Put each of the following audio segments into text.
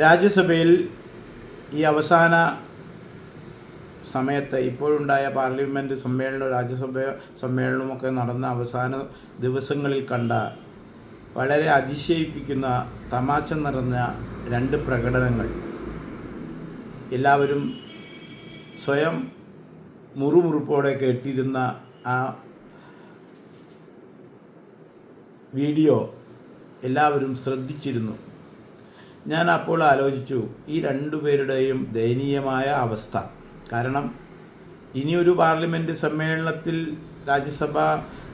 രാജ്യസഭയിൽ ഈ അവസാന സമയത്ത് ഇപ്പോഴുണ്ടായ പാർലമെൻറ്റ് സമ്മേളനവും രാജ്യസഭ സമ്മേളനവുമൊക്കെ നടന്ന അവസാന ദിവസങ്ങളിൽ കണ്ട വളരെ അതിശയിപ്പിക്കുന്ന തമാശ നിറഞ്ഞ രണ്ട് പ്രകടനങ്ങൾ എല്ലാവരും സ്വയം മുറുമുറുപ്പോടെ കേട്ടിരുന്ന ആ വീഡിയോ എല്ലാവരും ശ്രദ്ധിച്ചിരുന്നു. ഞാൻ അപ്പോൾ ആലോചിച്ചു, ഈ രണ്ടുപേരുടെയും ദയനീയമായ അവസ്ഥ. കാരണം ഇനിയൊരു പാർലമെൻറ്റ് സമ്മേളനത്തിൽ രാജ്യസഭാ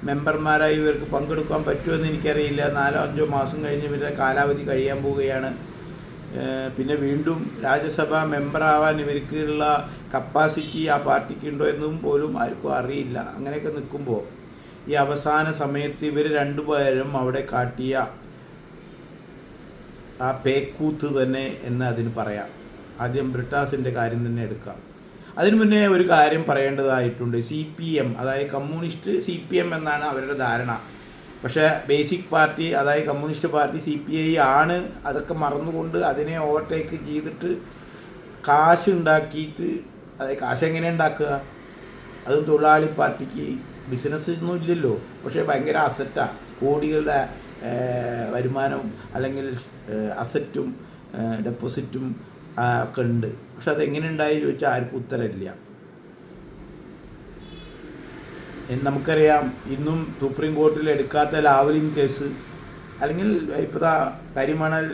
മെമ്പർമാരായി ഇവർക്ക് പങ്കെടുക്കാൻ പറ്റുമെന്ന് എനിക്കറിയില്ല. 4-5 മാസം കഴിഞ്ഞ് ഇവരുടെ കാലാവധി കഴിയാൻ പോവുകയാണ്. പിന്നെ വീണ്ടും രാജ്യസഭാ മെമ്പറാവാൻ ഇവർക്കുള്ള കപ്പാസിറ്റി ആ പാർട്ടിക്കുണ്ടോ എന്നും പോലും ആർക്കും അറിയില്ല. അങ്ങനെയൊക്കെ നിൽക്കുമ്പോൾ ഈ അവസാന സമയത്ത് ഇവർ രണ്ടുപേരും അവിടെ കാട്ടിയ ആ പേക്കൂത്ത് തന്നെ എന്ന് അതിന് പറയാം. ആദ്യം ബ്രിട്ടാസിൻ്റെ കാര്യം തന്നെ എടുക്കാം. അതിനു മുന്നേ ഒരു കാര്യം പറയേണ്ടതായിട്ടുണ്ട്. CPM, അതായത് കമ്മ്യൂണിസ്റ്റ് CPM എന്നാണ് അവരുടെ ധാരണ. പക്ഷേ ബേസിക് പാർട്ടി, അതായത് കമ്മ്യൂണിസ്റ്റ് പാർട്ടി CPI ആണ്. അതൊക്കെ മറന്നുകൊണ്ട് അതിനെ ഓവർടേക്ക് ചെയ്തിട്ട് കാശ് ഉണ്ടാക്കിയിട്ട്, അതായത് കാശ് എങ്ങനെ ഉണ്ടാക്കുക? അതും തൊഴിലാളി പാർട്ടിക്ക് ബിസിനസ് ഒന്നും ഇല്ലല്ലോ, പക്ഷേ ഭയങ്കര അസറ്റാണ്. കോടികളുടെ വരുമാനവും അല്ലെങ്കിൽ അസറ്റും ഡെപ്പോസിറ്റും ഒക്കെ ഉണ്ട്. പക്ഷെ അതെങ്ങനെ ഉണ്ടായി ചോദിച്ചാൽ ആർക്കും ഉത്തരമില്ല. നമുക്കറിയാം, ഇന്നും സുപ്രീം കോർട്ടിൽ എടുക്കാത്ത ലാവലിംഗ് കേസ്, അല്ലെങ്കിൽ ഇപ്പോൾ കരിമണൽ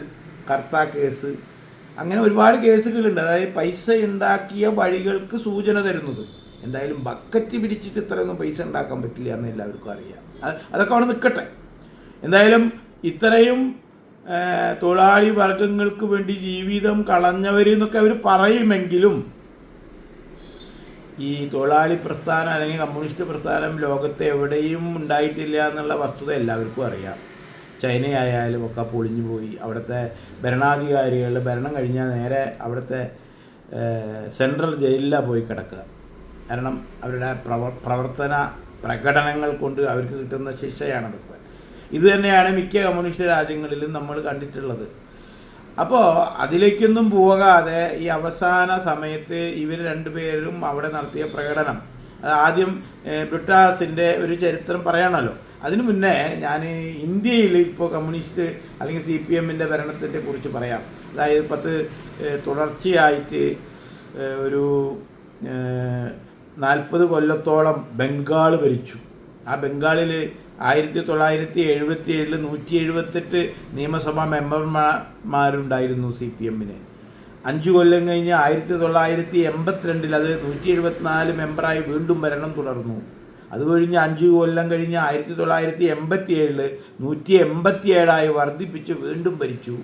കർത്ത കേസ്, അങ്ങനെ ഒരുപാട് കേസുകളുണ്ട്. അതായത് പൈസ ഉണ്ടാക്കിയ വഴികൾക്ക് സൂചന തരുന്നത്. എന്തായാലും ബക്കറ്റ് പിടിച്ചിട്ട് ഇത്രയൊന്നും പൈസ ഉണ്ടാക്കാൻ പറ്റില്ല എന്ന് എല്ലാവർക്കും അറിയാം. അതൊക്കെ അവിടെ നിൽക്കട്ടെ. എന്തായാലും ഇത്രയും തൊഴിലാളി വർഗങ്ങൾക്ക് വേണ്ടി ജീവിതം കളഞ്ഞവരെന്നൊക്കെ അവർ പറയുമെങ്കിലും ഈ തൊഴിലാളി പ്രസ്ഥാനം അല്ലെങ്കിൽ കമ്മ്യൂണിസ്റ്റ് പ്രസ്ഥാനം ലോകത്തെ എവിടെയും ഉണ്ടായിട്ടില്ല എന്നുള്ള വസ്തുത എല്ലാവർക്കും അറിയാം. ചൈനയായാലും ഒക്കെ പൊളിഞ്ഞു പോയി. അവിടുത്തെ ഭരണാധികാരികളുടെ ഭരണം കഴിഞ്ഞാൽ നേരെ അവിടുത്തെ സെൻട്രൽ ജയിലിലാണ് പോയി കിടക്കുക. കാരണം അവരുടെ പ്രവർത്തന പ്രകടനങ്ങൾ കൊണ്ട് അവർക്ക് കിട്ടുന്ന ശിക്ഷയാണതൊക്കെ. ഇത് തന്നെയാണ് മിക്ക കമ്മ്യൂണിസ്റ്റ് രാജ്യങ്ങളിലും നമ്മൾ കണ്ടിട്ടുള്ളത്. അപ്പോൾ അതിലേക്കൊന്നും പോകാതെ ഈ അവസാന സമയത്ത് ഇവർ രണ്ടുപേരും അവിടെ നടത്തിയ പ്രകടനം, ആദ്യം ബ്രിട്ടാസിൻ്റെ ഒരു ചരിത്രം പറയണമല്ലോ. അതിനു മുന്നേ ഞാൻ ഇന്ത്യയിൽ ഇപ്പോൾ കമ്മ്യൂണിസ്റ്റ് അല്ലെങ്കിൽ CPMൻ്റെ ഭരണത്തിൻ്റെ കുറിച്ച് പറയാം. അതായത് തുടർച്ചയായിട്ട് ഒരു 40 കൊല്ലത്തോളം ബംഗാൾ ഭരിച്ചു. ആ ബംഗാളിൽ 1977 178 നിയമസഭാ മെമ്പർമാരുണ്ടായിരുന്നു CPMന്. 5 കൊല്ലം കഴിഞ്ഞ് 1982 അത് 174 മെമ്പറായി വീണ്ടും ഭരണം തുടർന്നു. അത് കഴിഞ്ഞ് 5 കൊല്ലം കഴിഞ്ഞ് 1987 187 വർദ്ധിപ്പിച്ച് വീണ്ടും ഭരിച്ചു.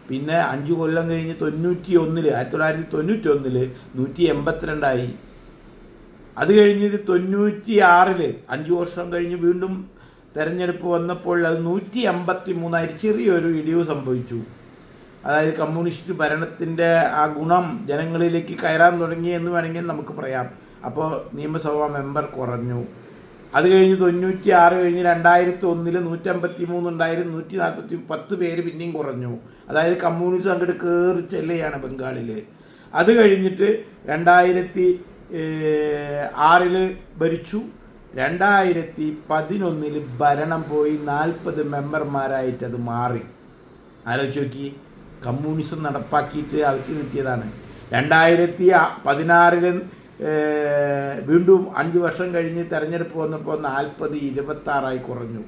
പിന്നെ 5 കൊല്ലം കഴിഞ്ഞ് 1991 182 അത് കഴിഞ്ഞത് 96 5 വർഷം കഴിഞ്ഞ് വീണ്ടും തെരഞ്ഞെടുപ്പ് വന്നപ്പോൾ അത് 153 ചെറിയൊരു ഇടിവ് സംഭവിച്ചു. അതായത് കമ്മ്യൂണിസ്റ്റ് ഭരണത്തിൻ്റെ ആ ഗുണം ജനങ്ങളിലേക്ക് കയറാൻ തുടങ്ങി എന്ന് വേണമെങ്കിൽ നമുക്ക് പറയാം. അപ്പോൾ നിയമസഭാ മെമ്പർ കുറഞ്ഞു. അത് കഴിഞ്ഞ് 96 കഴിഞ്ഞ് 2001 153 ഉണ്ടായിരുന്നു. 110 പേര് പിന്നെയും കുറഞ്ഞു. അതായത് കമ്മ്യൂണിസ്റ്റ് അങ്ങോട്ട് കയറി ചെല്ലുകയാണ് ബംഗാളിൽ. അത് കഴിഞ്ഞിട്ട് 2006 ഭരിച്ചു. 2011 ഭരണം പോയി 40 മെമ്പർമാരായിട്ട് അത് മാറി. ആലോചിച്ച് നോക്കി, കമ്മ്യൂണിസം നടപ്പാക്കിയിട്ട് അവർക്ക് കിട്ടിയതാണ്. 2016 വീണ്ടും 5 വർഷം കഴിഞ്ഞ് തെരഞ്ഞെടുപ്പ് വന്നപ്പോൾ 40 26 കുറഞ്ഞു.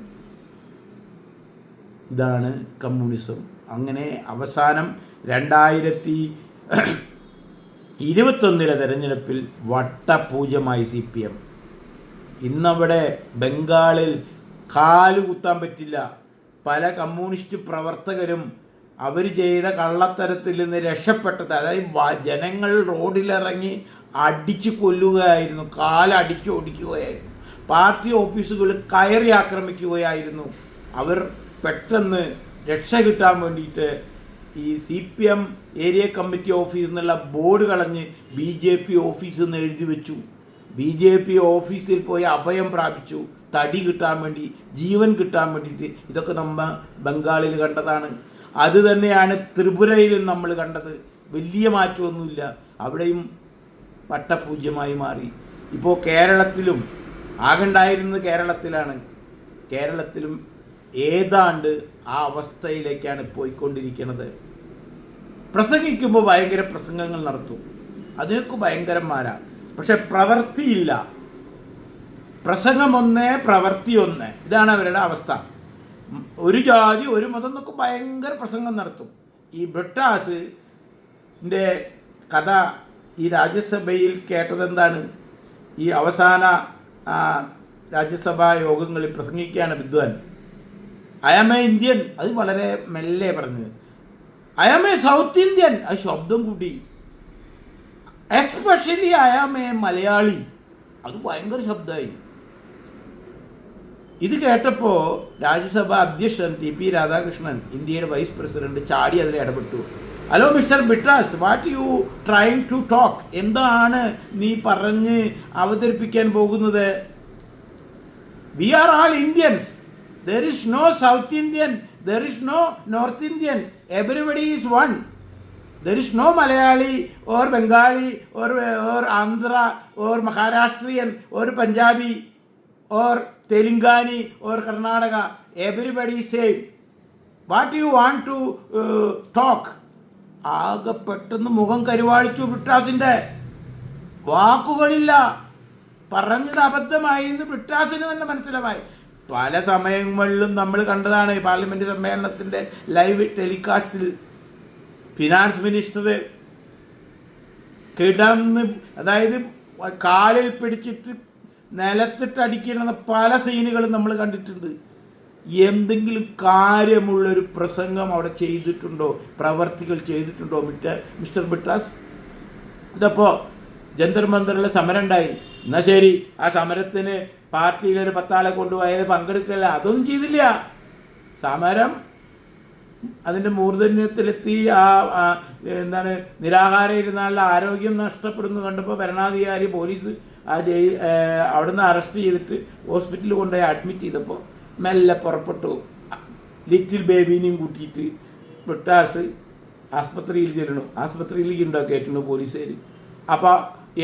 ഇതാണ് കമ്മ്യൂണിസം. അങ്ങനെ അവസാനം 2021 തെരഞ്ഞെടുപ്പിൽ വട്ടപൂജ്യമായി CPM. ഇന്നവിടെ ബംഗാളിൽ കാലുകുത്താൻ പറ്റില്ല. പല കമ്മ്യൂണിസ്റ്റ് പ്രവർത്തകരും അവർ ചെയ്ത കള്ളത്തരത്തിൽ നിന്ന് രക്ഷപ്പെട്ടത്, അതായത് ജനങ്ങൾ റോഡിലിറങ്ങി അടിച്ചു കൊല്ലുകയായിരുന്നു, കാലടിച്ച് ഓടിക്കുകയായിരുന്നു, പാർട്ടി ഓഫീസുകൾ കയറി ആക്രമിക്കുകയായിരുന്നു. അവർ പെട്ടെന്ന് രക്ഷ കിട്ടാൻ വേണ്ടിയിട്ട് ഈ CPM ഏരിയ കമ്മിറ്റി ഓഫീസിൽ നിന്നുള്ള ബോർഡ് കളഞ്ഞ് BJP ഓഫീസിൽ നിന്ന് എഴുതി വെച്ചു. BJP ഓഫീസിൽ പോയി അഭയം പ്രാപിച്ചു. തടി കിട്ടാൻ വേണ്ടി, ജീവൻ കിട്ടാൻ വേണ്ടിയിട്ട്. ഇതൊക്കെ നമ്മൾ ബംഗാളിൽ കണ്ടതാണ്. അത് തന്നെയാണ് ത്രിപുരയിലും നമ്മൾ കണ്ടത്. വലിയ മാറ്റമൊന്നുമില്ല, അവിടെയും വട്ടപൂജ്യമായി മാറി. ഇപ്പോൾ കേരളത്തിലും ആകെണ്ടായിരുന്നത് കേരളത്തിലാണ്. കേരളത്തിലും ഏതാണ്ട് ആ അവസ്ഥയിലേക്കാണ് പോയിക്കൊണ്ടിരിക്കുന്നത്. പ്രസംഗിക്കുമ്പോൾ ഭയങ്കര പ്രസംഗങ്ങൾ നടത്തും, അതിനൊക്കെ ഭയങ്കരന്മാരാണ്, പക്ഷെ പ്രവൃത്തിയില്ല. പ്രസംഗം ഒന്ന്, പ്രവൃത്തി ഒന്ന്, ഇതാണ് അവരുടെ അവസ്ഥ. ഒരു ജാതി ഒരു മതം എന്നൊക്കെ ഭയങ്കര പ്രസംഗം നടത്തും. ഈ ബ്രിട്ടാസിൻ്റെ കഥ ഈ രാജ്യസഭയിൽ കേട്ടതെന്താണ്? ഈ അവസാന രാജ്യസഭാ യോഗങ്ങളിൽ പ്രസംഗിക്കുകയാണ് വിദ്വാൻ. ഐ ആം എ ഇന്ത്യൻ, അത് വളരെ മെല്ലെ പറഞ്ഞത്. I am a South Indian, അത് ശബ്ദം കൂടി. Especially I am a Malayali, അത് ഭയങ്കര ശബ്ദമായി. ഇത് കേട്ടപ്പോൾ രാജ്യസഭാ അധ്യക്ഷൻ TP രാധാകൃഷ്ണൻ, ഇന്ത്യയുടെ വൈസ് പ്രസിഡന്റ്, ചാടി അതിൽ ഇടപെട്ടു. Hello mister Brittas, what you trying to talk? എന്താണ് നീ പറഞ്ഞ് അവതരിപ്പിക്കാൻ പോകുന്നത്? We are all Indians. There is no South Indian, there is no North Indian, everybody is one. There is no Malayali or Bengali or Andhra or Maharashtrian or Punjabi or Telangani or Karnataka. Everybody is same. What do you want to talk? ആകെ പെട്ടെന്ന് മുഖം കരുവാളിച്ചു ബ്രിട്ടാസിൻ്റെ. വാക്കുകളില്ല, പറഞ്ഞത് അബദ്ധമായി എന്ന് ബ്രിട്ടാസിന് തന്നെ മനസ്സിലായി. പല സമയങ്ങളിലും നമ്മൾ കണ്ടതാണ് പാർലമെൻറ്റ് സമ്മേളനത്തിൻ്റെ ലൈവ് ടെലികാസ്റ്റിൽ ഫിനാൻസ് മിനിസ്റ്റർ കിടന്ന്, അതായത് കാലിൽ പിടിച്ചിട്ട് നിലത്തിട്ടടിക്കുന്ന പല സീനുകളും നമ്മൾ കണ്ടിട്ടുണ്ട്. എന്തെങ്കിലും കാര്യമുള്ളൊരു പ്രസംഗം അവിടെ ചെയ്തിട്ടുണ്ടോ, പ്രവർത്തികൾ ചെയ്തിട്ടുണ്ടോ മിസ്റ്റർ ബ്രിട്ടാസ്? ഇതപ്പോൾ ജന്തർ മന്ദറിൽ സമരം ഉണ്ടായി. എന്നാൽ ശരി, ആ സമരത്തിന് പാർട്ടിയിലൊരു 10 ആളെ കൊണ്ടുപോയാൽ പങ്കെടുക്കില്ല, അതൊന്നും ചെയ്തില്ല. സമരം അതിൻ്റെ മൂർധന്യത്തിലെത്തി. എന്താണ്, നിരാഹാരം ഇരുന്നാലുള്ള ആരോഗ്യം നഷ്ടപ്പെടുന്നു കണ്ടപ്പോൾ ഭരണാധികാരി, പോലീസ് അവിടുന്ന് അറസ്റ്റ് ചെയ്തിട്ട് ഹോസ്പിറ്റലിൽ കൊണ്ടുപോയി അഡ്മിറ്റ് ചെയ്തപ്പോൾ മെല്ലെ പുറപ്പെട്ടു. ലിറ്റിൽ ബേബീനെയും കൂട്ടിയിട്ട് ബ്രിട്ടാസ് ആസ്പത്രിയിൽ ചെല്ലണു. ആസ്പത്രിയിലേക്ക് ഉണ്ടോ കയറ്റണു പോലീസുകാർ. അപ്പോൾ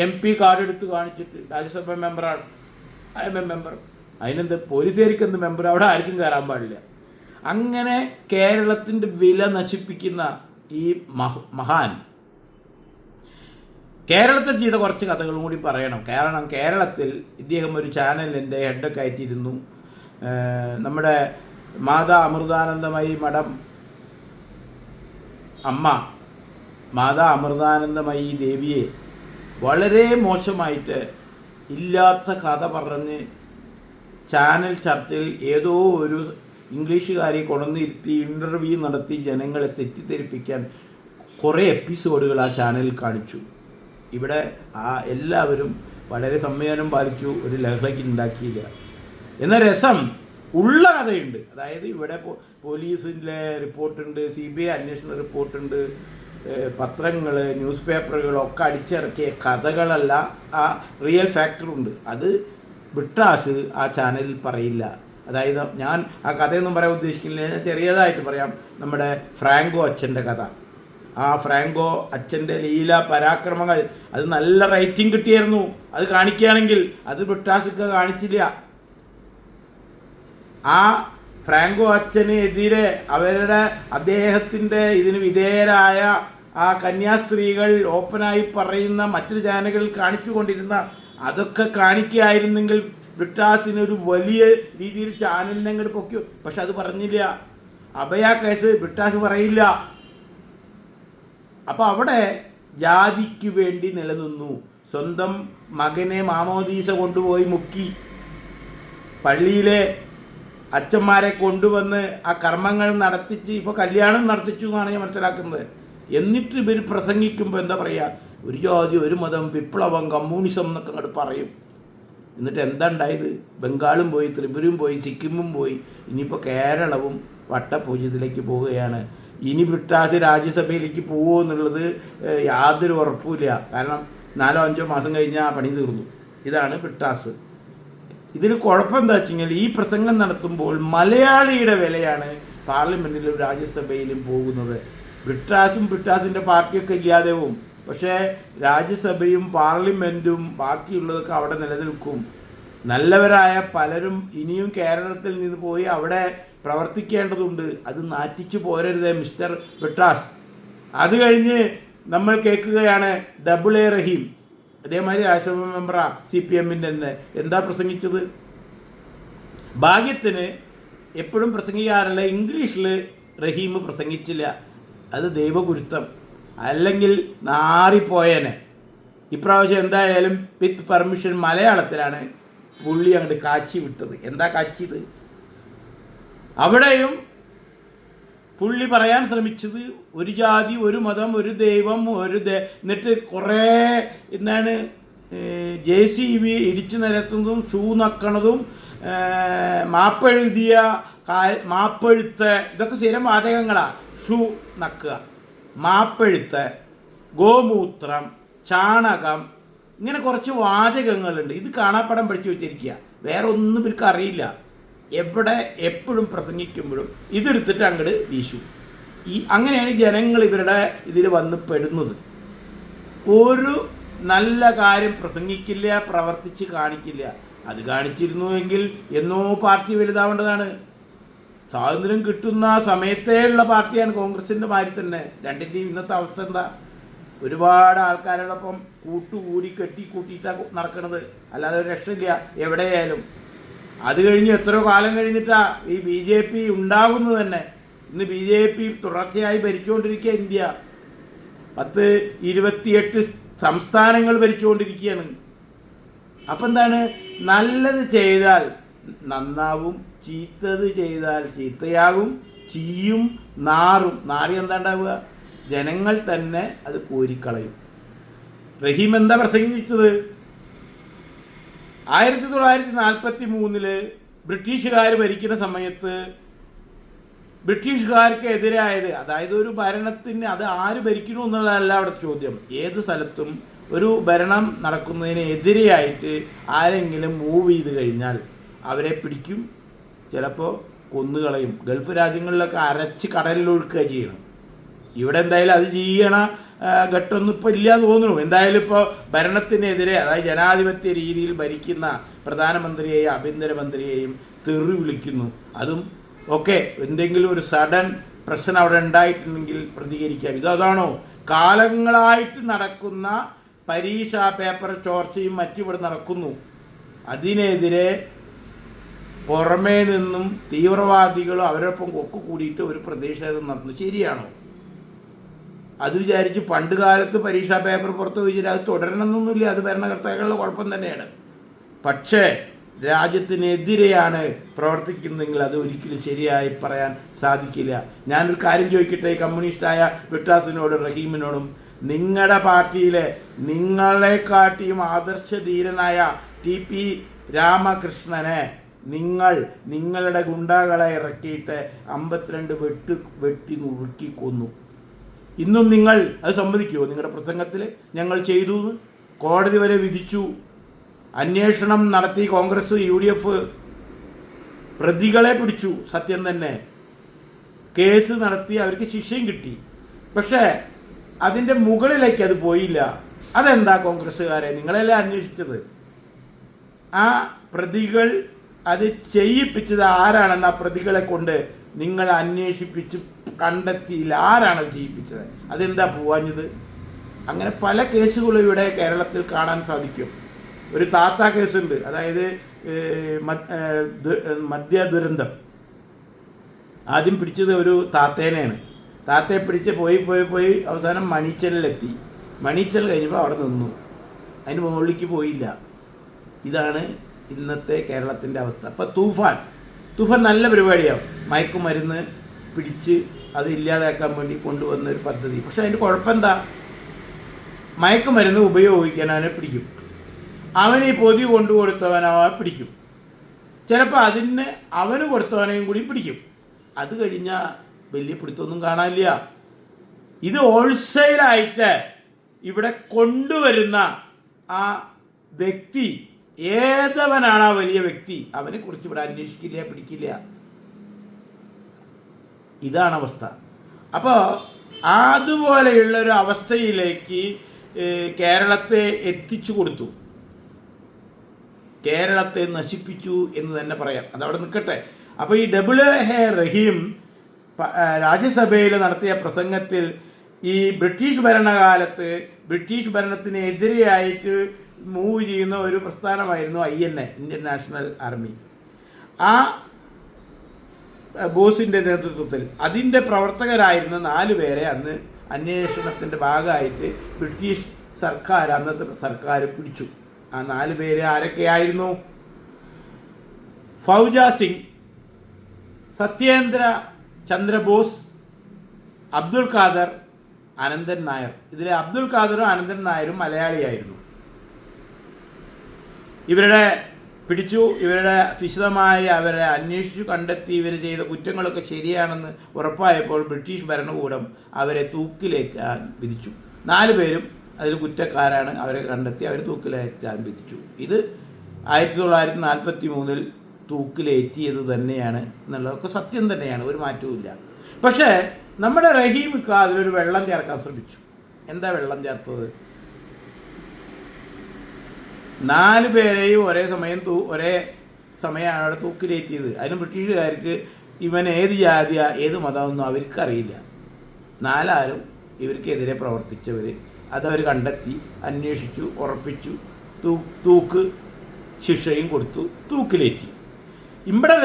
MP കാർഡ് എടുത്ത് കാണിച്ചിട്ട് രാജ്യസഭ മെമ്പറാണ്, IMM മെമ്പർ. അതിനെന്ത്, പോലീസുകാർക്ക് എന്ത് മെമ്പർ? അവിടെ ആർക്കും കയറാൻ പാടില്ല. അങ്ങനെ കേരളത്തിൻ്റെ വില നശിപ്പിക്കുന്ന ഈ മഹാൻ കേരളത്തിൽ ചെയ്ത കുറച്ച് കഥകളും കൂടി പറയണം. കാരണം കേരളത്തിൽ ഇദ്ദേഹം ഒരു ചാനലിൻ്റെ ഹെഡൊക്കെ ആയിട്ടിരുന്നു. നമ്മുടെ മാതാ അമൃതാനന്ദമയി മഠം അമ്മ മാതാ അമൃതാനന്ദമയി ദേവിയെ വളരെ മോശമായിട്ട് ഇല്ലാത്ത കഥ പറഞ്ഞ് ചാനൽ ചർച്ചയിൽ ഏതോ ഒരു ഇംഗ്ലീഷുകാരെ കൊണ്ടുവന്നിരുത്തി ഇൻ്റർവ്യൂ നടത്തി ജനങ്ങളെ തെറ്റിദ്ധരിപ്പിക്കാൻ കുറേ എപ്പിസോഡുകൾ ആ ചാനലിൽ കാണിച്ചു. ഇവിടെ എല്ലാവരും വളരെ സംയമനം പാലിച്ചു, ഒരു ലഹളയ്ക്ക് ഉണ്ടാക്കിയില്ല. എന്നാൽ രസം ഉള്ള കഥയുണ്ട്. അതായത് ഇവിടെ പോലീസിൻ്റെ റിപ്പോർട്ടുണ്ട്, CBI അന്വേഷണ റിപ്പോർട്ടുണ്ട്, പത്രങ്ങൾ, ന്യൂസ് പേപ്പറുകളൊക്കെ അടിച്ചിറക്കിയ കഥകളല്ല, ആ റിയൽ ഫാക്ടറുണ്ട്. അത് ബ്രിട്ടാസ് ആ ചാനലിൽ പറയില്ല. അതായത് ഞാൻ ആ കഥയൊന്നും പറയാൻ ഉദ്ദേശിക്കുന്നില്ല, ഞാൻ ചെറിയതായിട്ട് പറയാം. നമ്മുടെ ഫ്രാങ്കോ അച്ഛൻ്റെ കഥ, ആ ഫ്രാങ്കോ അച്ഛൻ്റെ ലീല പരാക്രമങ്ങൾ, അത് നല്ല റേറ്റിംഗ് കിട്ടിയായിരുന്നു. അത് കാണിക്കുകയാണെങ്കിൽ അത് ബ്രിട്ടാസിക്ക് കാണിച്ചില്ല. ആ ഫ്രാങ്കോ അച്ഛന് എതിരെ അദ്ദേഹത്തിൻ്റെ ഇതിന് വിധേയരായ ആ കന്യാസ്ത്രീകൾ ഓപ്പണായി പറയുന്ന മറ്റൊരു ചാനലുകളിൽ കാണിച്ചു കൊണ്ടിരുന്ന അതൊക്കെ കാണിക്കുകയായിരുന്നെങ്കിൽ ബ്രിട്ടാസിനൊരു വലിയ രീതിയിൽ ചാനലിനെ അങ്ങോട്ട് പൊക്കിയോ. പക്ഷെ അത് പറഞ്ഞില്ല. അഭയ കേസ് ബ്രിട്ടാസ് പറയില്ല. അപ്പോൾ അവിടെ ജാതിക്ക് വേണ്ടി നിലനിന്നു. സ്വന്തം മകനെ മാമോദീസ കൊണ്ടുപോയി മുക്കി, പള്ളിയിലെ അച്ഛന്മാരെ കൊണ്ടുവന്ന് ആ കർമ്മങ്ങൾ നടത്തിച്ച് ഇപ്പോൾ കല്യാണം നടത്തിച്ചു എന്നാണ് ഞാൻ മനസ്സിലാക്കുന്നത്. എന്നിട്ട് ഇവർ പ്രസംഗിക്കുമ്പോൾ എന്താ പറയുക, ഒരു ജാതി ഒരു മതം, വിപ്ലവം, കമ്മ്യൂണിസം എന്നൊക്കെ അങ്ങോട്ട് പറയും. എന്നിട്ട് എന്താ ഉണ്ടായത്? ബംഗാളും പോയി, ത്രിപുരയും പോയി, സിക്കിമും പോയി, ഇനിയിപ്പോൾ കേരളവും വട്ടപൂജ്യത്തിലേക്ക് പോവുകയാണ്. ഇനി ബ്രിട്ടാസ് രാജ്യസഭയിലേക്ക് പോകുമോ എന്നുള്ളത് യാതൊരു ഉറപ്പുമില്ല. കാരണം 4-5 മാസം കഴിഞ്ഞാൽ ആ പണി തീർന്നു. ഇതാണ് ബ്രിട്ടാസ്. ഇതിന് കുഴപ്പം എന്താ വെച്ച് കഴിഞ്ഞാൽ, ഈ പ്രസംഗം നടത്തുമ്പോൾ മലയാളിയുടെ വിലയാണ് പാർലമെൻറ്റിലും രാജ്യസഭയിലും പോകുന്നത്. ബ്രിട്ടാസിൻ്റെ പാർട്ടിയൊക്കെ ഇല്ലാതെവും, പക്ഷേ രാജ്യസഭയും പാർലമെൻറ്റും ബാക്കിയുള്ളതൊക്കെ അവിടെ നിലനിൽക്കും. നല്ലവരായ പലരും ഇനിയും കേരളത്തിൽ നിന്ന് പോയി അവിടെ പ്രവർത്തിക്കേണ്ടതുണ്ട്. അത് നാറ്റിച്ചു പോരരുത് മിസ്റ്റർ ബ്രിട്ടാസ്. അത് കഴിഞ്ഞ് നമ്മൾ കേൾക്കുകയാണ് ഡബിൾ എ റഹീം, അതേമാതിരി രാജ്യസഭ മെമ്പറാ CPM-ൻ്റെ തന്നെ. എന്താ പ്രസംഗിച്ചത്? ഭാഗ്യത്തിന് എപ്പോഴും പ്രസംഗിക്കാറില്ല, ഇംഗ്ലീഷിൽ റഹീം പ്രസംഗിച്ചില്ല. അത് ദൈവഗുരുത്വം, അല്ലെങ്കിൽ നാറിപ്പോയേനെ. ഇപ്രാവശ്യം എന്തായാലും വിത്ത് പെർമിഷൻ മലയാളത്തിലാണ് പുള്ളി അങ്ങോട്ട് കാച്ചി വിട്ടത്. എന്താ കാച്ചിയത്? അവിടെയും പുള്ളി പറയാൻ ശ്രമിച്ചത് ഒരു ജാതി, ഒരു മതം, ഒരു ദൈവം, എന്നിട്ട് കുറേ എന്താണ് JCB ഇടിച്ചു നിരത്തുന്നതും ഷൂ നക്കണതും മാപ്പെഴുത്ത് ഇതൊക്കെ സ്ഥിരം വാചകങ്ങളാണ്. ഷൂ നക്കുക, മാപ്പെഴുത്ത്, ഗോമൂത്രം, ചാണകം, ഇങ്ങനെ കുറച്ച് വാചകങ്ങളുണ്ട്. ഇത് കാണാപ്പാടം പഠിച്ചു വെച്ചിരിക്കുക. വേറെ ഒന്നും ഇവർക്ക് അറിയില്ല. എവിടെ എപ്പോഴും പ്രസംഗിക്കുമ്പോഴും ഇതെടുത്തിട്ട് അങ്ങോട്ട് വീശു. അങ്ങനെയാണ് ജനങ്ങൾ ഇവരുടെ ഇതിൽ വന്ന് പെടുന്നത്. ഒരു നല്ല കാര്യം പ്രസംഗിക്കില്ല, പ്രവർത്തിച്ച് കാണിക്കില്ല. അത് കാണിച്ചിരുന്നുവെങ്കിൽ എന്നോ പാർട്ടി വലുതാവേണ്ടതാണ്. സ്വാതന്ത്ര്യം കിട്ടുന്ന സമയത്തേയുള്ള പാർട്ടിയാണ് കോൺഗ്രസിൻ്റെ മാതിരി തന്നെ. രണ്ടിൻ്റെയും ഇന്നത്തെ അവസ്ഥ എന്താ? ഒരുപാട് ആൾക്കാരോടൊപ്പം കൂട്ടുകൂടി കെട്ടിക്കൂട്ടിയിട്ടാണ് നടക്കുന്നത്, അല്ലാതെ ഒരു രക്ഷയില്ല എവിടെയായാലും. അത് കഴിഞ്ഞ് എത്രയോ കാലം കഴിഞ്ഞിട്ടാണ് ഈ BJP ഉണ്ടാകുന്നത് തന്നെ. ഇന്ന് BJP തുടർച്ചയായി ഭരിച്ചുകൊണ്ടിരിക്കുക ഇന്ത്യ. 28 സംസ്ഥാനങ്ങൾ ഭരിച്ചുകൊണ്ടിരിക്കുകയാണ്. അപ്പം എന്താണ്? നല്ലത് ചെയ്താൽ നന്നാവും, ചീത്തത് ചെയ്താൽ ചീത്തയാകും, ചീയും നാറും. നാറി എന്താ ഉണ്ടാവുക? ജനങ്ങൾ തന്നെ അത് കോരിക്കളയും. റഹീം എന്താ പ്രസംഗിച്ചത്? 1943 ബ്രിട്ടീഷുകാർ ഭരിക്കുന്ന സമയത്ത് ബ്രിട്ടീഷുകാർക്ക് എതിരായത്, അതായത് ഒരു ഭരണത്തിന് അത് ആര് ഭരിക്കണു എന്നുള്ളതല്ല അവിടെ ചോദ്യം. ഏത് സ്ഥലത്തും ഒരു ഭരണം നടക്കുന്നതിന് എതിരെയായിട്ട് ആരെങ്കിലും മൂവ് ചെയ്ത് കഴിഞ്ഞാൽ അവരെ പിടിക്കും, ചിലപ്പോൾ കൊന്നുകളയും. ഗൾഫ് രാജ്യങ്ങളിലൊക്കെ അരച്ച് കടലിലൊഴുക്കുക ചെയ്യണം. ഇവിടെ എന്തായാലും അത് ചെയ്യണ ഘട്ടമൊന്നും ഇപ്പോൾ ഇല്ലാന്ന് തോന്നുന്നു. എന്തായാലും ഇപ്പോൾ ഭരണത്തിനെതിരെ, അതായത് ജനാധിപത്യ രീതിയിൽ ഭരിക്കുന്ന പ്രധാനമന്ത്രിയെയും ആഭ്യന്തരമന്ത്രിയെയും തെറി വിളിക്കുന്നു. അതും ഒക്കെ എന്തെങ്കിലും ഒരു സഡൻ പ്രശ്നം അവിടെ ഉണ്ടായിട്ടുണ്ടെങ്കിൽ പ്രതികരിക്കാം. ഇതാണോ കാലങ്ങളായിട്ട് നടക്കുന്ന പരീക്ഷാ പേപ്പർ ചോർച്ചയും മറ്റും ഇവിടെ നടക്കുന്നു. അതിനെതിരെ പുറമേ നിന്നും തീവ്രവാദികളും അവരൊപ്പം കൊക്കു കൂടിയിട്ട് ഒരു പ്രതിഷേധം നടന്നു. ശരിയാണോ? അത് വിചാരിച്ച് പണ്ട് കാലത്ത് പരീക്ഷാ പേപ്പർ പുറത്ത് വെച്ചിട്ട് അത് തുടരണമെന്നൊന്നുമില്ല. അത് ഭരണകർത്താക്കളുടെ കുഴപ്പം തന്നെയാണ്. പക്ഷേ രാജ്യത്തിനെതിരെയാണ് പ്രവർത്തിക്കുന്നതെങ്കിൽ അത് ഒരിക്കലും ശരിയായി പറയാൻ സാധിക്കില്ല. ഞാനൊരു കാര്യം ചോദിക്കട്ടെ, കമ്മ്യൂണിസ്റ്റായ ബ്രിട്ടാസിനോടും റഹീമിനോടും. നിങ്ങളുടെ പാർട്ടിയിലെ നിങ്ങളെക്കാട്ടിയും ആദർശധീരനായ TP രാമകൃഷ്ണനെ നിങ്ങളുടെ ഗുണ്ടകളെ ഇറക്കിയിട്ട് 52 വെട്ടി നുറുക്കി കൊന്നു. ഇന്നും നിങ്ങൾ അത് സമ്മതിക്കുമോ? നിങ്ങളുടെ പ്രസംഗത്തിൽ ഞങ്ങൾ ചെയ്തു, കോടതി വരെ വിധിച്ചു, അന്വേഷണം നടത്തി കോൺഗ്രസ് UDF പ്രതികളെ പിടിച്ചു, സത്യം തന്നെ കേസ് നടത്തി, അവർക്ക് ശിക്ഷയും കിട്ടി. പക്ഷേ അതിൻ്റെ മുകളിലേക്ക് അത് പോയില്ല. അതെന്താ? കോൺഗ്രസ്സുകാരെ നിങ്ങളെല്ലാം അന്വേഷിച്ചത്. ആ പ്രതികൾ അത് ചെയ്യിപ്പിച്ചത് ആരാണെന്ന് ആ പ്രതികളെ കൊണ്ട് നിങ്ങൾ അന്വേഷിപ്പിച്ച് കണ്ടെത്തിയില്ല. ആരാണത് ചെയ്യിപ്പിച്ചത്? അതെന്താ പോവാഞ്ഞത്? അങ്ങനെ പല കേസുകളും ഇവിടെ കേരളത്തിൽ കാണാൻ സാധിക്കും. ഒരു താത്ത കേസുണ്ട്, അതായത് മദ്യ ദുരന്തം. ആദ്യം പിടിച്ചത് ഒരു താത്തേനെയാണ്. താത്തയെ പിടിച്ച് പോയി അവസാനം മണിച്ചലിലെത്തി. മണിച്ചൽ കഴിഞ്ഞപ്പോൾ അവിടെ നിന്നു, അതിന് മുകളിലേക്ക് പോയില്ല. ഇതാണ് ഇന്നത്തെ കേരളത്തിൻ്റെ അവസ്ഥ. അപ്പോൾ തൂഫാൻ നല്ല പരിപാടിയാവും. മയക്കുമരുന്ന് പിടിച്ച് അത് ഇല്ലാതാക്കാൻ വേണ്ടി കൊണ്ടുവന്നൊരു പദ്ധതി. പക്ഷേ അതിൻ്റെ കുഴപ്പം എന്താ? മയക്കുമരുന്ന് ഉപയോഗിക്കാൻ അവനെ പിടിക്കും, അവന് ഈ പൊതി കൊണ്ടു കൊടുത്തവനവനെ പിടിക്കും, ചിലപ്പോൾ അതിന് അവന് കൊടുത്തവനെയും കൂടി പിടിക്കും. അത് കഴിഞ്ഞാൽ വലിയ പിടുത്തൊന്നും കാണാനില്ല. ഇത് ഹോൾസെയിലായിട്ട് ഇവിടെ കൊണ്ടുവരുന്ന ആ വ്യക്തി ഏതവനാണ് ആ വലിയ വ്യക്തി, അവനെക്കുറിച്ച് ഇവിടെ അന്വേഷിക്കില്ല, പിടിക്കില്ല. ഇതാണ് അവസ്ഥ. അപ്പോൾ അതുപോലെയുള്ളൊരു അവസ്ഥയിലേക്ക് കേരളത്തെ എത്തിച്ചു കൊടുത്തു, കേരളത്തെ നശിപ്പിച്ചു എന്ന് തന്നെ പറയാം. അതവിടെ നിൽക്കട്ടെ. അപ്പോൾ ഈ റഹീം രാജ്യസഭയിൽ നടത്തിയ പ്രസംഗത്തിൽ ഈ ബ്രിട്ടീഷ് ഭരണകാലത്ത് ബ്രിട്ടീഷ് ഭരണത്തിനെതിരെയായിട്ട് മൂവ് ചെയ്യുന്ന ഒരു പ്രസ്ഥാനമായിരുന്നു INA, ഇന്ത്യൻ നാഷണൽ ആർമി. ആ ബോസിൻ്റെ നേതൃത്വത്തിൽ അതിൻ്റെ പ്രവർത്തകരായിരുന്ന 4 പേരെ അന്ന് അന്വേഷണത്തിൻ്റെ ഭാഗമായിട്ട് ബ്രിട്ടീഷ് സർക്കാർ, അന്നത്തെ സർക്കാർ പിടിച്ചു. ആ 4 പേര് ആരൊക്കെയായിരുന്നു? ഫൗജ സിംഗ്, സത്യേന്ദ്ര ചന്ദ്ര ബോസ്, അബ്ദുൽ ഖാദർ, അനന്തൻ നായർ. ഇതിൽ അബ്ദുൽ ഖാദറും അനന്തൻ നായരും മലയാളിയായിരുന്നു. ഇവരുടെ പിടിച്ചു. ഇവരുടെ വിശദമായി അവരെ അന്വേഷിച്ചു കണ്ടെത്തി. ഇവർ ചെയ്ത കുറ്റങ്ങളൊക്കെ ശരിയാണെന്ന് ഉറപ്പായപ്പോൾ ബ്രിട്ടീഷ് ഭരണകൂടം അവരെ തൂക്കിലേക്ക് വിധിച്ചു. 4 പേരും അതിൽ കുറ്റക്കാരാണ്. അവരെ കണ്ടെത്തി അവരെ തൂക്കിലേറ്റാൻ വിധിച്ചു. ഇത് 1943 തൂക്കിലേറ്റിയത് തന്നെയാണ് എന്നുള്ളതൊക്കെ സത്യം തന്നെയാണ്, ഒരു മാറ്റവും. പക്ഷേ നമ്മുടെ റഹീമിക്ക് അതിലൊരു വെള്ളം ചേർക്കാൻ ശ്രമിച്ചു. എന്താ വെള്ളം ചേർത്തത്? 4 പേരെയും ഒരേ സമയമാണ് അവിടെ തൂക്കിലേറ്റിയത്. അതിന് ബ്രിട്ടീഷുകാർക്ക് ഇവൻ ഏത് ജാതിയാ ഏത് മതമൊന്നും അവർക്കറിയില്ല. 4 ഇവർക്കെതിരെ പ്രവർത്തിച്ചവർ അതവർ കണ്ടെത്തി, അന്വേഷിച്ചു, ഉറപ്പിച്ചു, തൂക്ക് ശിക്ഷയും കൊടുത്തു, തൂക്കിലേറ്റി. ഇവിടെ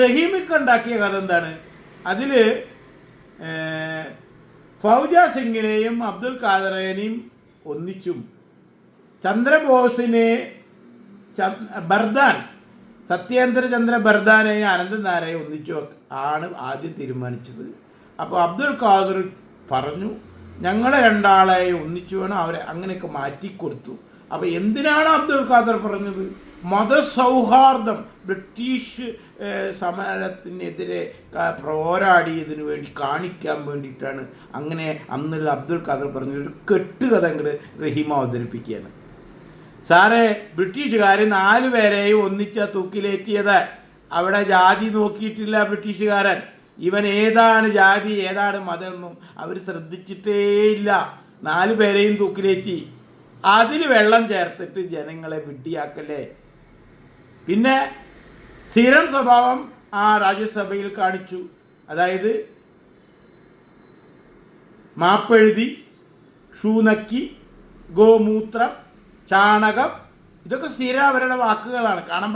റഹീമിക്ക് ഉണ്ടാക്കിയ കഥ എന്താണ്? അതിൽ ഫൗജ സിംഗിനെയും അബ്ദുൽ ഖാദറിനെയും ഒന്നിച്ചും ചന്ദ്രബോസിനെ സത്യേന്ദ്ര ചന്ദ്ര ബർദാനെയും അനന്തൻ നായരെയും ഒന്നിച്ചു ആണ് ആദ്യം തീരുമാനിച്ചത്. അപ്പോൾ അബ്ദുൽ ഖാദർ പറഞ്ഞു, ഞങ്ങളെ 2 ഒന്നിച്ചു വേണം, അവരെ അങ്ങനെയൊക്കെ മാറ്റിക്കൊടുത്തു. അപ്പോൾ എന്തിനാണ് അബ്ദുൽ ഖാദർ പറഞ്ഞത്? മതസൗഹാർദ്ദം, ബ്രിട്ടീഷ് സമരത്തിനെതിരെ പോരാടിയതിനു വേണ്ടി കാണിക്കാൻ വേണ്ടിയിട്ടാണ് അങ്ങനെ അന്നുള്ള അബ്ദുൽ ഖാദർ പറഞ്ഞൊരു കെട്ടുകഥ അങ്ങോട്ട് റഹീം അവതരിപ്പിക്കുകയാണ്. സാറേ, ബ്രിട്ടീഷുകാർ 4 പേരെയും ഒന്നിച്ച തൂക്കിലേറ്റിയത്. അവിടെ ജാതി നോക്കിയിട്ടില്ല ബ്രിട്ടീഷുകാരൻ. ഇവൻ ഏതാണ് ജാതി ഏതാണ് മതമെന്നും അവർ ശ്രദ്ധിച്ചിട്ടേയില്ല. 4 പേരെയും തൂക്കിലേറ്റി. അതിൽ വെള്ളം ചേർത്തിട്ട് ജനങ്ങളെ വിഡ്ഢിയാക്കല്ലേ. പിന്നെ സ്ഥിരം സ്വഭാവം ആ രാജ്യസഭയിൽ കാണിച്ചു. അതായത് മാപ്പെഴുതി, ഷൂനക്കി, ഗോമൂത്രം, ചാണകം, ഇതൊക്കെ സ്ഥിരം അവരുടെ വാക്കുകളാണ്. കാണാൻ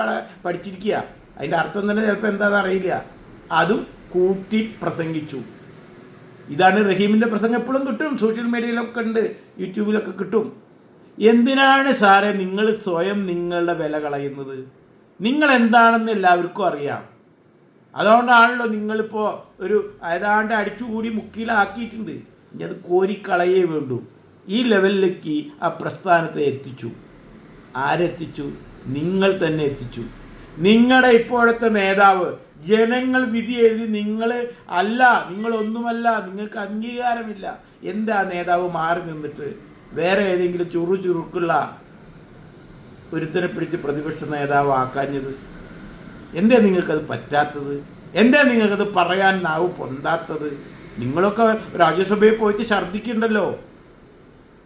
പഠിച്ചിരിക്കുക. അതിൻ്റെ അർത്ഥം തന്നെ ചിലപ്പോൾ എന്താണെന്ന് അറിയില്ല. അതും കൂട്ടി പ്രസംഗിച്ചു. ഇതാണ് റഹീമിൻ്റെ പ്രസംഗം. എപ്പോഴും കിട്ടും, സോഷ്യൽ മീഡിയയിലൊക്കെ ഉണ്ട്, യൂട്യൂബിലൊക്കെ കിട്ടും. എന്തിനാണ് സാറേ നിങ്ങൾ സ്വയം നിങ്ങളുടെ വില കളയുന്നത്? നിങ്ങൾ എന്താണെന്ന് എല്ലാവർക്കും അറിയാം. അതുകൊണ്ടാണല്ലോ നിങ്ങളിപ്പോൾ ഒരു ഏതാണ്ട് അടിച്ചുകൂടി മുക്കിലാക്കിയിട്ടുണ്ട്. ഇനി അത് കോരിക്കളയേ വേണ്ടൂ. ഈ ലെവലിലേക്ക് ആ പ്രസ്ഥാനത്തെ എത്തിച്ചു. ആരെത്തിച്ചു? നിങ്ങൾ തന്നെ എത്തിച്ചു. നിങ്ങളുടെ ഇപ്പോഴത്തെ നേതാവ് ജനങ്ങൾ വിധി എഴുതി നിങ്ങളൊന്നുമല്ല, നിങ്ങൾക്ക് അംഗീകാരമില്ല. എന്താ നേതാവ് മാറി നിന്നിട്ട് വേറെ ഏതെങ്കിലും ചുറുചുറുക്കുള്ള ഒരുത്തനെ പിടിച്ച് പ്രതിപക്ഷ നേതാവ് ആക്കാഞ്ഞത്? എന്താ നിങ്ങൾക്കത് പറ്റാത്തത്? എന്താ നിങ്ങൾക്കത് പറയാൻ നാവ് പൊന്താത്തത്? നിങ്ങളൊക്കെ രാജ്യസഭയിൽ പോയിട്ട് ഛർദ്ദിക്കുന്നുണ്ടല്ലോ,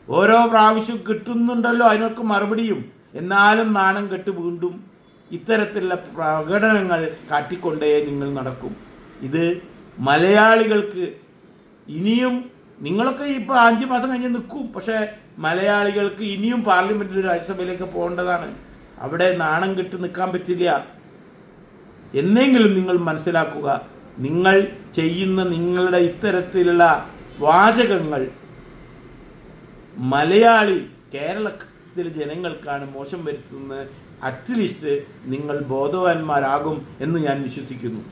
ഓരോ പ്രാവശ്യം കിട്ടുന്നുണ്ടല്ലോ അതിനൊക്കെ മറുപടിയും. എന്നാലും നാണം കെട്ട് വീണ്ടും ഇത്തരത്തിലുള്ള പ്രകടനങ്ങൾ കാട്ടിക്കൊണ്ടേ നിങ്ങൾ നടക്കും. ഇത് മലയാളികൾക്ക് ഇനിയും, നിങ്ങളൊക്കെ ഇപ്പോൾ 5 മാസം കഴിഞ്ഞ് നിൽക്കും, പക്ഷേ മലയാളികൾക്ക് ഇനിയും പാർലമെൻറ്റിൽ രാജ്യസഭയിലേക്ക് പോകേണ്ടതാണ്. അവിടെ നാണം കെട്ട് നിൽക്കാൻ പറ്റില്ല. എന്നെങ്കിലും നിങ്ങൾ മനസ്സിലാക്കുക, നിങ്ങൾ ചെയ്യുന്ന നിങ്ങളുടെ ഇത്തരത്തിലുള്ള വാചകങ്ങൾ കേരളത്തിലെ ജനങ്ങൾക്കാണ് മോശം വരുത്തുന്നത്. അറ്റ്ലീസ്റ്റ് നിങ്ങൾ ബോധവാന്മാരാകും എന്ന് ഞാൻ വിശ്വസിക്കുന്നു.